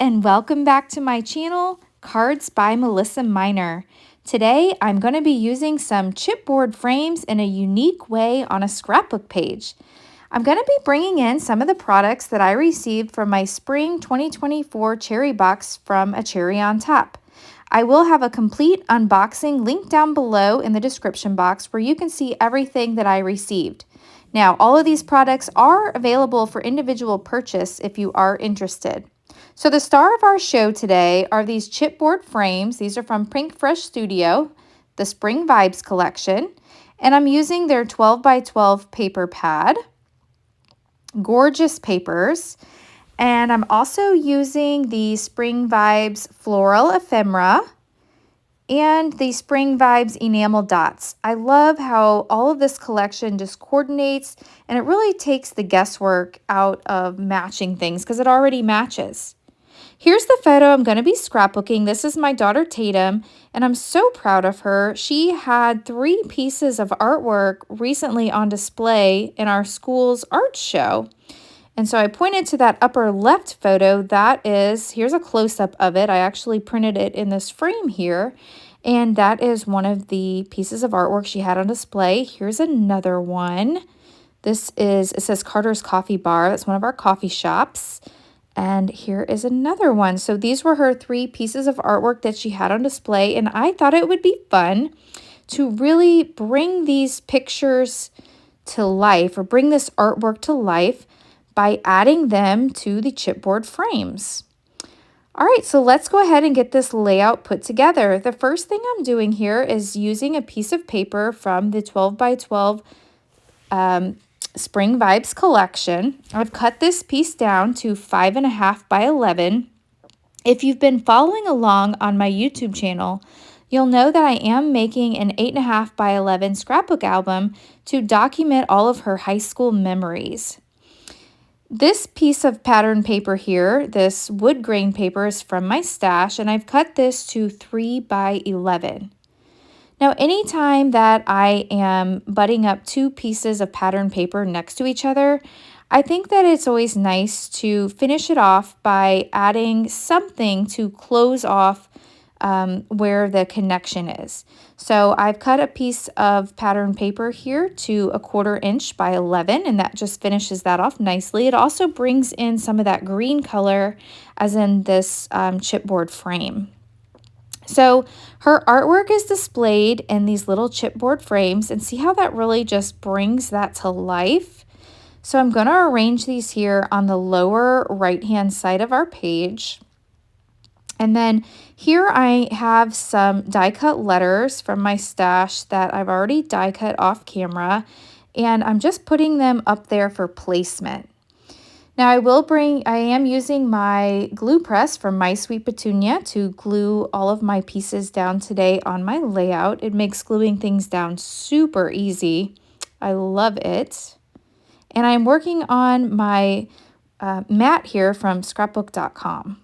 and welcome back to my channel, Cards by Melissa Minor. Today I'm going to be using some chipboard frames in a unique way on a scrapbook page. I'm going to be bringing in some of the products that I received from my Spring 2024 Cherry Box from A Cherry on Top. I will have a complete unboxing linked down below in the description box where you can see everything that I received. Now, all of these products are available for individual purchase if you are interested. So the star of our show today are these chipboard frames. These are from Pink Fresh Studio, the Spring Vibes collection, and I'm using their 12 by 12 paper pad. Gorgeous papers. And I'm also using the Spring Vibes Floral Ephemera and the Spring Vibes Enamel Dots. I love how all of this collection just coordinates, and it really takes the guesswork out of matching things because it already matches. Here's the photo I'm going to be scrapbooking. This is my daughter Tatum, and I'm so proud of her. She had 3 pieces of artwork recently on display in our school's art show. And so I pointed to that upper left photo. Here's a close-up of it. I actually printed it in this frame here. And that is one of the pieces of artwork she had on display. Here's another one. It says Carter's Coffee Bar. That's one of our coffee shops. And here is another one. So these were her 3 pieces of artwork that she had on display. And I thought it would be fun to really bring these pictures to life, or bring this artwork to life, by adding them to the chipboard frames. All right, so let's go ahead and get this layout put together. The first thing I'm doing here is using a piece of paper from the 12 by 12 Spring Vibes collection. I've cut this piece down to 5.5 by 11. If you've been following along on my YouTube channel, you'll know that I am making an 8.5 by 11 scrapbook album to document all of her high school memories. This piece of pattern paper here, this wood grain paper, is from my stash, and I've cut this to 3 by 11. Now, anytime that I am butting up 2 pieces of pattern paper next to each other, I think that it's always nice to finish it off by adding something to close off where the connection is. So I've cut a piece of pattern paper here to 1/4 inch by 11, and that just finishes that off nicely. It also brings in some of that green color as in this chipboard frame. So her artwork is displayed in these little chipboard frames, and see how that really just brings that to life. So I'm going to arrange these here on the lower right-hand side of our page. And then here I have some die cut letters from my stash that I've already die cut off camera, and I'm just putting them up there for placement. Now I am using my glue press from My Sweet Petunia to glue all of my pieces down today on my layout. It makes gluing things down super easy. I love it. And I'm working on my mat here from scrapbook.com.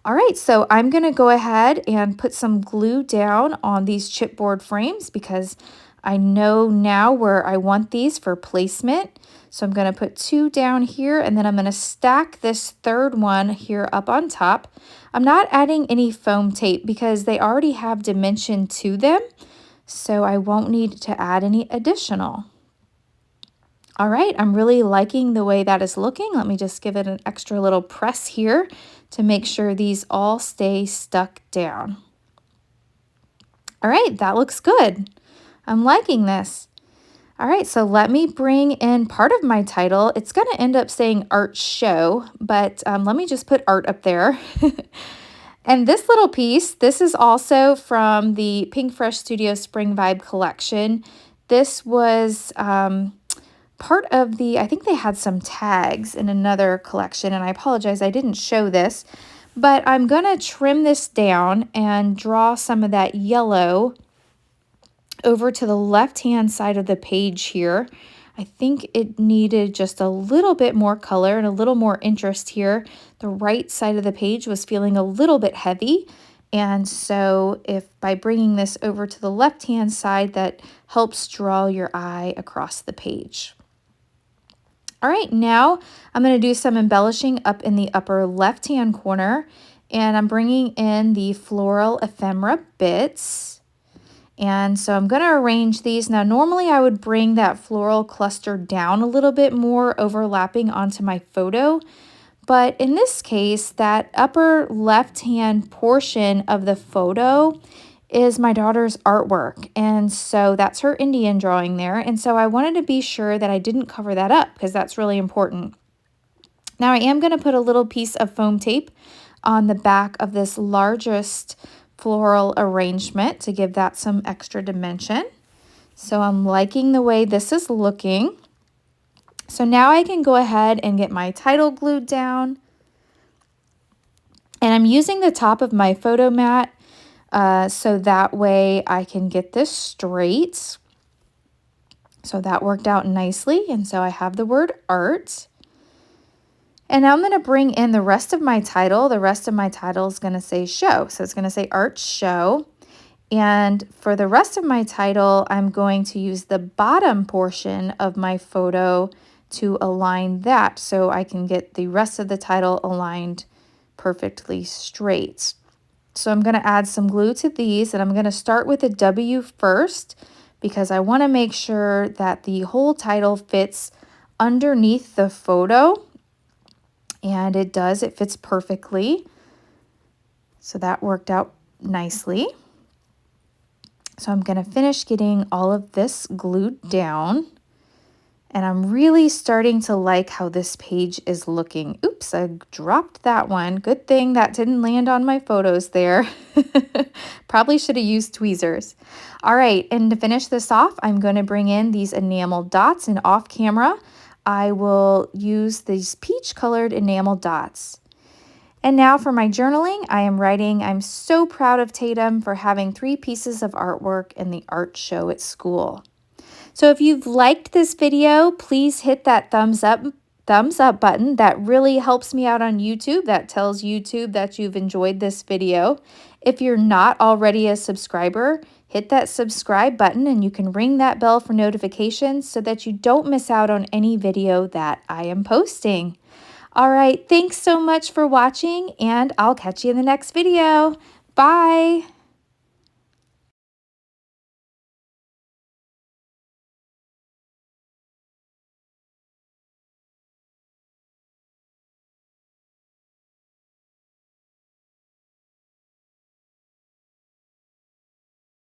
All right, so I'm going to go ahead and put some glue down on these chipboard frames because I know now where I want these for placement. So I'm going to put 2 down here, and then I'm going to stack this 3rd one here up on top. I'm not adding any foam tape because they already have dimension to them, so I won't need to add any additional. All right, I'm really liking the way that is looking. Let me just give it an extra little press here to make sure these all stay stuck down. All right, that looks good. I'm liking this. All right, so let me bring in part of my title. It's going to end up saying Art Show, but let me just put art up there. And this little piece, this is also from the Pink Fresh Studio Spring Vibe collection. This was part of I think they had some tags in another collection, and I apologize, I didn't show this, but I'm going to trim this down and draw some of that yellow over to the left-hand side of the page here. I think it needed just a little bit more color and a little more interest here. The right side of the page was feeling a little bit heavy, and so if by bringing this over to the left-hand side, that helps draw your eye across the page. All right, now I'm going to do some embellishing up in the upper left-hand corner, and I'm bringing in the floral ephemera bits. And so I'm going to arrange these. Now, normally I would bring that floral cluster down a little bit more, overlapping onto my photo. But in this case, that upper left-hand portion of the photo is my daughter's artwork. And so that's her Indian drawing there. And so I wanted to be sure that I didn't cover that up because that's really important. Now I am going to put a little piece of foam tape on the back of this largest floral arrangement to give that some extra dimension. So I'm liking the way this is looking. So now I can go ahead and get my title glued down. And I'm using the top of my photo mat so that way I can get this straight. So that worked out nicely. And so I have the word art. And now I'm going to bring in the rest of my title. The rest of my title is going to say show. So it's going to say art show. And for the rest of my title, I'm going to use the bottom portion of my photo to align that so I can get the rest of the title aligned perfectly straight. So I'm going to add some glue to these, and I'm going to start with a W first because I want to make sure that the whole title fits underneath the photo. And it does, it fits perfectly. So that worked out nicely. So I'm going to finish getting all of this glued down. And I'm really starting to like how this page is looking. Oops, I dropped that one. Good thing that didn't land on my photos there. Probably should have used tweezers. All right, and to finish this off, I'm going to bring in these enamel dots, and off camera, I will use these peach colored enamel dots. And now for my journaling, I am writing, I'm so proud of Tatum for having 3 pieces of artwork in the art show at school. So if you've liked this video, please hit that thumbs up button. That really helps me out on YouTube. That tells YouTube that you've enjoyed this video. If you're not already a subscriber, hit that subscribe button and you can ring that bell for notifications so that you don't miss out on any video that I am posting. All right, thanks so much for watching, and I'll catch you in the next video. Bye.